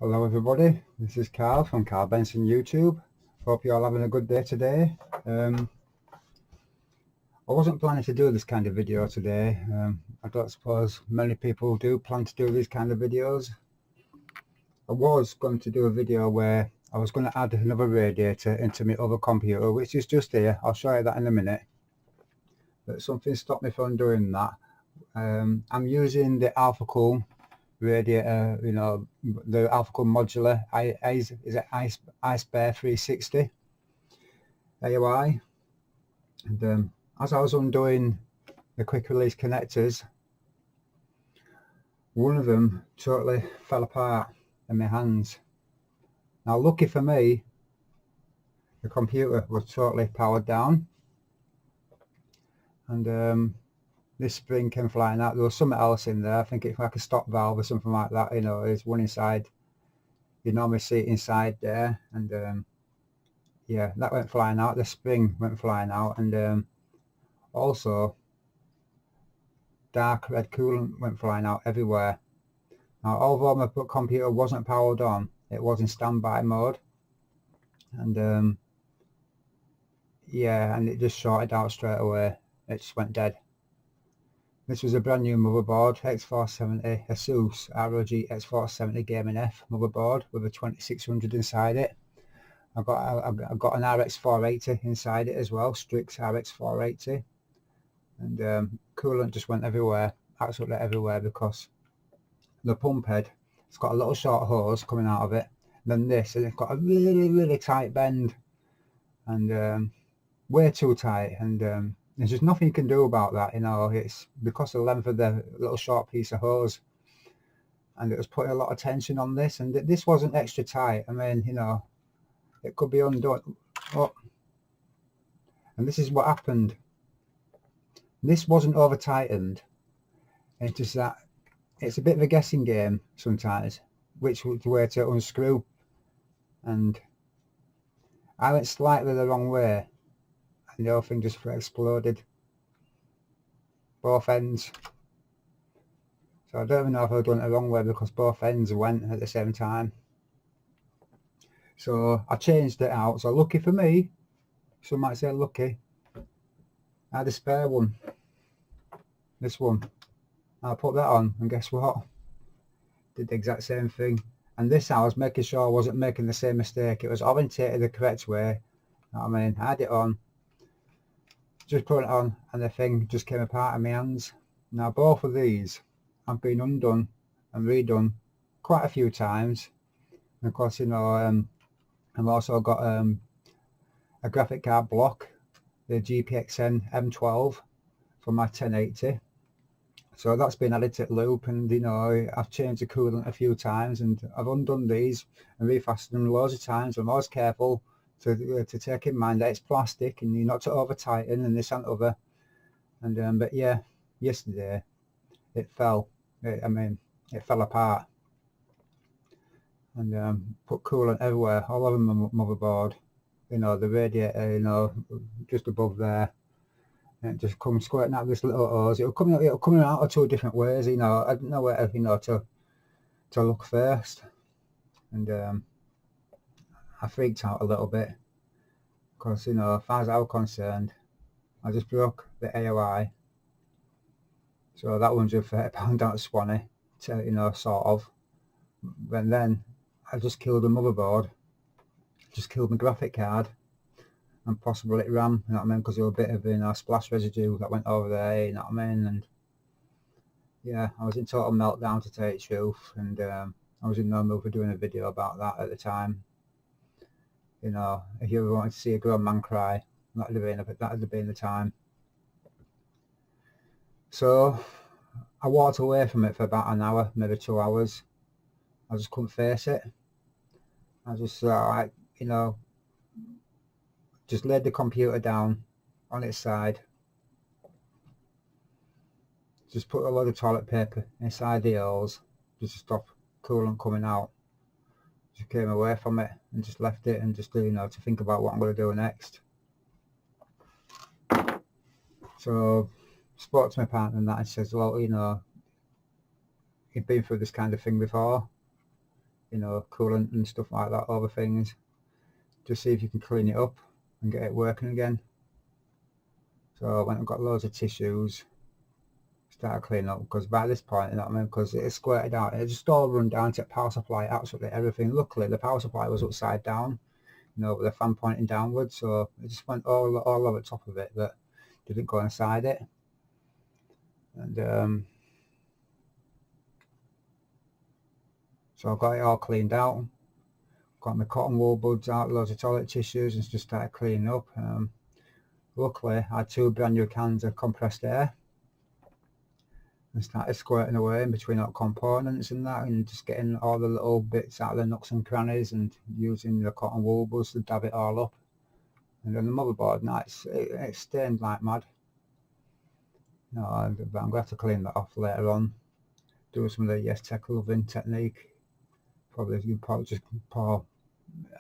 Hello everybody, this is Carl from Carl Benson YouTube. Hope you're all having a good day today. I wasn't planning to do this kind of video today. I don't suppose many people do plan to do these kind of videos. I was going to do a video where I was going to add another radiator into my other computer, which is just here. I'll show you that in a minute. But something stopped me from doing that. I'm using the Alphacool radiator, the Alphacool modular Eisbear 360 AOI, and as I was undoing the quick release connectors, one of them totally fell apart in my hands. Now lucky for me, the computer was totally powered down, and this spring came flying out. There was something else in there. I think it's like a stop valve or something like that. There's one inside. You normally see it inside there, and yeah, that went flying out. The spring went flying out, and also dark red coolant went flying out everywhere. Now, although my computer wasn't powered on, it was in standby mode, and yeah, and it just shorted out straight away. It just went dead. This was a brand new motherboard, X470, ASUS ROG X470 Gaming F motherboard with a 2600 inside it. I got an RX 480 inside it as well, Strix RX 480, and coolant just went everywhere, absolutely everywhere, because the pump head, it's got a little short hose coming out of it, and then and it's got a really tight bend, and way too tight, and there's just nothing you can do about that. It's because of the length of the little short piece of hose, and it was putting a lot of tension on this, and this wasn't extra tight. I mean, it could be undone. Oh, and this is what happened. This wasn't over tightened. It's just that it's a bit of a guessing game sometimes which way to unscrew, and I went slightly the wrong way, and the whole thing just exploded, both ends. So I don't even know if I've done it the wrong way, because both ends went at the same time. So I changed it out. So lucky for me, some might say lucky, I had a spare one, this one. I put that on, and guess what? Did the exact same thing. And this I was making sure I wasn't making the same mistake. It was orientated the correct way. You know what I mean? I had it on, just put it on, and the thing just came apart in my hands. Now both of these have been undone and redone quite a few times, and of course, I've also got a graphic card block, the GPXN M12 for my 1080, so that's been added to the loop, and I've changed the coolant a few times, and I've undone these and refastened them loads of times. I'm always careful to take in mind that it's plastic, and you're not to over tighten and this and other. And but yeah, yesterday it fell. It fell apart, and put coolant everywhere, all over my motherboard. The radiator, just above there, and it just comes squirting out of this little hose. It'll come out of two different ways. I didn't know where to look first, and I freaked out a little bit, because as far as I was concerned, I just broke the AOI. So that one's just £30 down to Swanee, sort of. And then I just killed the motherboard, just killed my graphic card, and possibly RAM, you know what I mean, because there was a bit of splash residue that went over there, you know what I mean. And yeah, I was in total meltdown, to tell you the truth, and I was in no mood for doing a video about that at the time. If you ever wanted to see a grown man cry, that would have been the time. So I walked away from it for about an hour, maybe 2 hours. I just couldn't face it. I just just laid the computer down on its side, just put a load of toilet paper inside the holes just to stop coolant coming out. Just came away from it and just left it, and just to think about what I'm going to do next. So spoke to my partner and that, and says, well, you've been through this kind of thing before. you know, coolant and stuff like that over things. Just see if you can clean it up and get it working again. So I went and got loads of tissues, started cleaning up, because by this point, you know what I mean, because it squirted out, it just all run down to power supply, absolutely everything. Luckily the power supply was upside down, you know, with the fan pointing downwards, so it just went all over the top of it, but didn't go inside it. And so I got it all cleaned out, got my cotton wool buds out, loads of toilet tissues, and just started cleaning up. Luckily I had 2 brand new cans of compressed air, and started squirting away in between all components and that, and just getting all the little bits out of the nooks and crannies, and using the cotton wool buds to dab it all up. And then the motherboard, now it's stained like mad. No, but I'm going to have to clean that off later on. Do some of the Yes Tech oven technique. You probably just pour,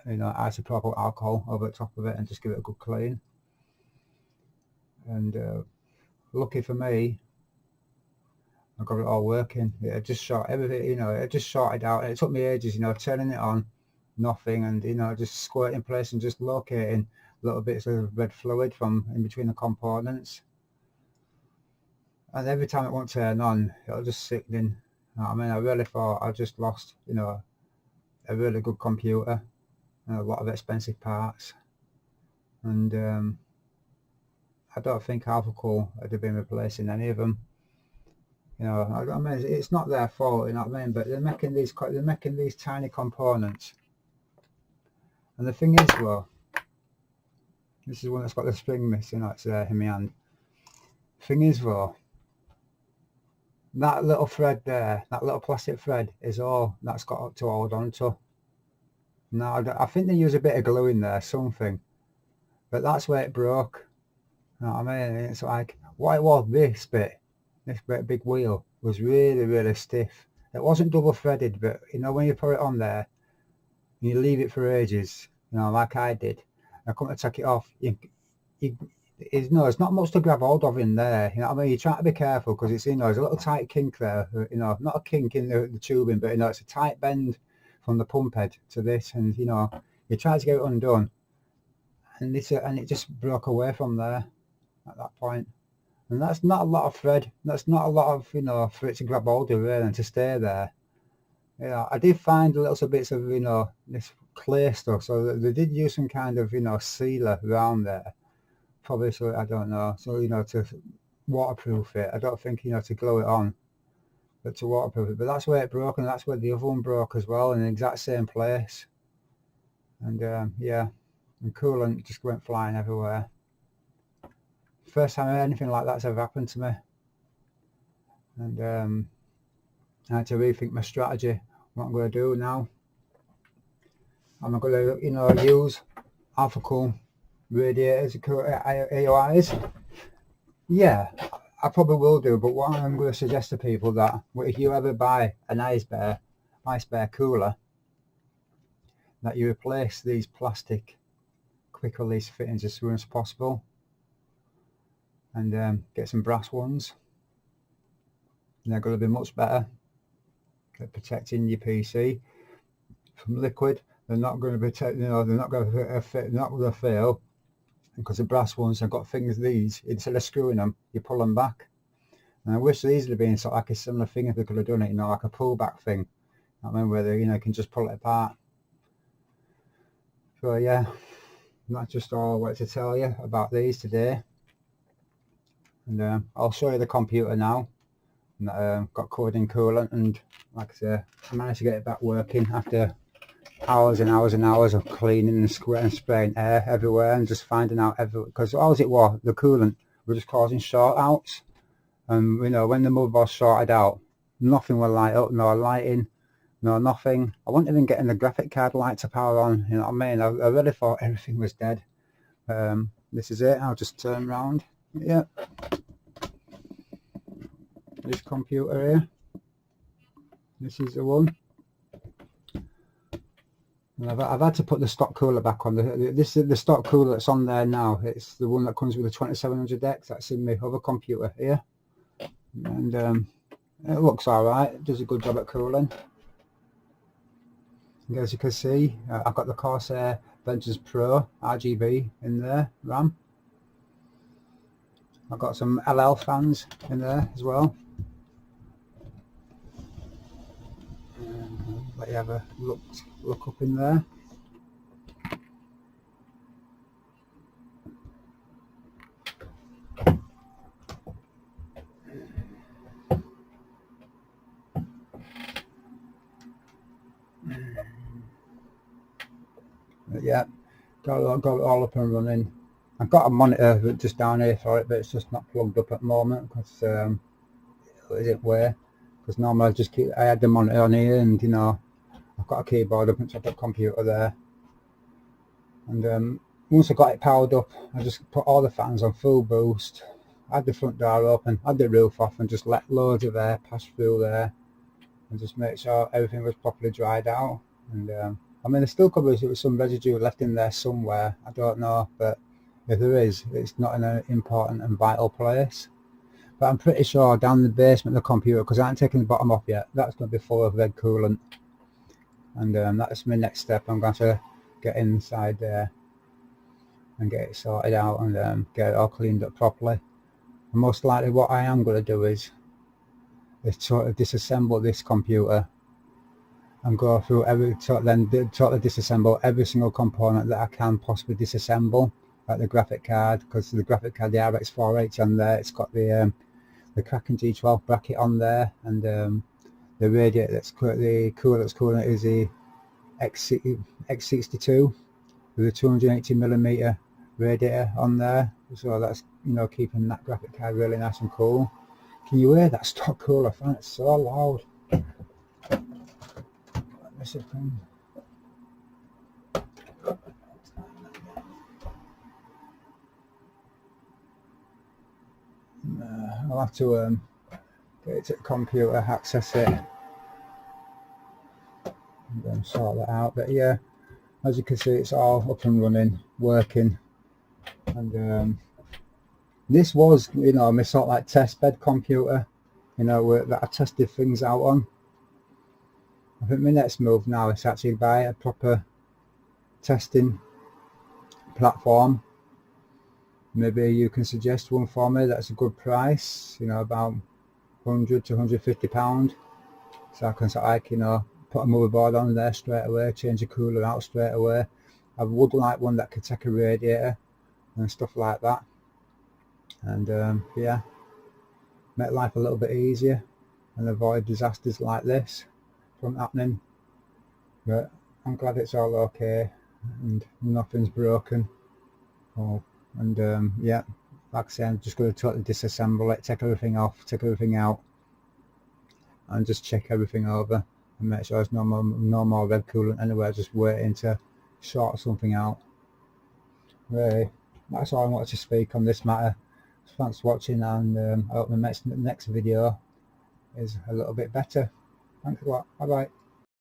you know, isopropyl alcohol over the top of it and just give it a good clean. And lucky for me, I got it all working. It just shot everything, you know, it just shorted out. It took me ages, you know, turning it on, nothing, and you know, just squirting in place and just locating little bits of red fluid from in between the components. And every time it won't turn on, it'll just sickening. I mean, I really thought I just lost, you know, a really good computer and a lot of expensive parts. And I don't think Alphacool would have been replacing any of them. You know, I mean, it's not their fault, you know what I mean? But they're making these tiny components. And the thing is, well, this is one that's got the spring missing. That's in my hand. Thing is, though, that little thread there, that little plastic thread, is all that's got to hold on to. Now, I think they use a bit of glue in there, something, but that's where it broke. You know what I mean? It's like, what it was, this big wheel was really, really stiff. It wasn't double threaded, but you know, when you put it on there, and you leave it for ages, you know, like I did, I come to take it off, it's not much to grab hold of in there, you know what I mean? You try to be careful, because it's, you know, there's a little tight kink there, you know, not a kink in the tubing, but you know, it's a tight bend from the pump head to this, and you know, you try to get it undone, and it just broke away from there at that point. And that's not a lot of thread, that's not a lot of, you know, for it to grab hold of really and to stay there. You know, I did find little bits of, you know, this clay stuff, so they did use some kind of, you know, sealer around there, probably, so I don't know, so you know, to waterproof it. I don't think, you know, to glue it on, but to waterproof it. But that's where it broke, and that's where the other one broke as well, in the exact same place. And yeah, and coolant just went flying everywhere. First time anything like that's ever happened to me. And I had to rethink my strategy, what I'm going to do now. I'm going to, you know, use Alphacool radiators, AOIs. Yeah, I probably will do, but what I'm going to suggest to people, that if you ever buy an Eisbear cooler, that you replace these plastic quick release fittings as soon as possible, and get some brass ones. And they're going to be much better at protecting your PC from liquid. They're not going to be, you know, they're not going to fail, because the brass ones have got things, these, instead of screwing them, you pull them back. And I wish these would have been sort of like a similar thing, if they could have done it, you know, like a pull back thing. I mean, where they, you know, can just pull it apart. So yeah, that's just all I wanted to tell you about these today. And I'll show you the computer now. And got covered in coolant, and like I say, I managed to get it back working after hours and hours and hours of cleaning and spraying air everywhere, and just finding out because all it was, the coolant was just causing short outs. And you know, when the motherboard shorted out, nothing will light up, no lighting, no nothing. I wasn't even getting the graphic card light to power on, you know what I mean? I really thought everything was dead. This is it. I'll just turn around. Yeah, this computer here, this is the one. And I've had to put the stock cooler back on. This is the stock cooler that's on there now. It's the one that comes with the 2700X. That's in my other computer here. And it looks alright. It does a good job at cooling. And as you can see, I've got the Corsair Vengeance Pro RGB in there, RAM. I've got some LL fans in there as well. Let you have a look up in there. But yeah, got it all up and running. I've got a monitor just down here for it, but it's just not plugged up at the moment because is it where? Because normally I had the monitor on here, and you know, I've got a keyboard up and top of the computer there. And once I got it powered up, I just put all the fans on full boost, had the front door open, had the roof off, and just let loads of air pass through there, and just make sure everything was properly dried out. And I mean, there still could be some residue left in there somewhere, I don't know, but if there is, it's not in an important and vital place. But I'm pretty sure down the basement of the computer, because I haven't taken the bottom off yet, that's going to be full of red coolant. And that's my next step. I'm going to get inside there and get it sorted out and get it all cleaned up properly. And most likely what I am going to do is sort of disassemble this computer and go through totally disassemble every single component that I can possibly disassemble, like the graphic card, because the graphic card, the RX480 on there, it's got the Kraken G12 bracket on there, and the radiator that's the coolant is the X62 with a 280mm radiator on there, so that's, you know, keeping that graphic card really nice and cool. Can you hear that stock cooler? I find it so loud. I'll have to get it to the computer, access it, and then sort that out. But yeah, as you can see, it's all up and running, working. And this was, you know, my sort of like test bed computer, you know, that I tested things out on. I think my next move now is actually buy a proper testing platform. Maybe you can suggest one for me that's a good price, you know, about £100 to £150, so I can sort of, like, you know, put a motherboard on there straight away, change the cooler out straight away. I would like one that could take a radiator and stuff like that, and yeah, make life a little bit easier and avoid disasters like this from happening. But I'm glad it's all okay and nothing's broken. And yeah, like I say, I'm just going to totally disassemble it, take everything off, take everything out, and just check everything over and make sure there's no more red coolant anywhere, just waiting to sort something out. Really, that's all I wanted to speak on this matter. Thanks for watching, and I hope the next video is a little bit better. Thanks a lot. Bye bye.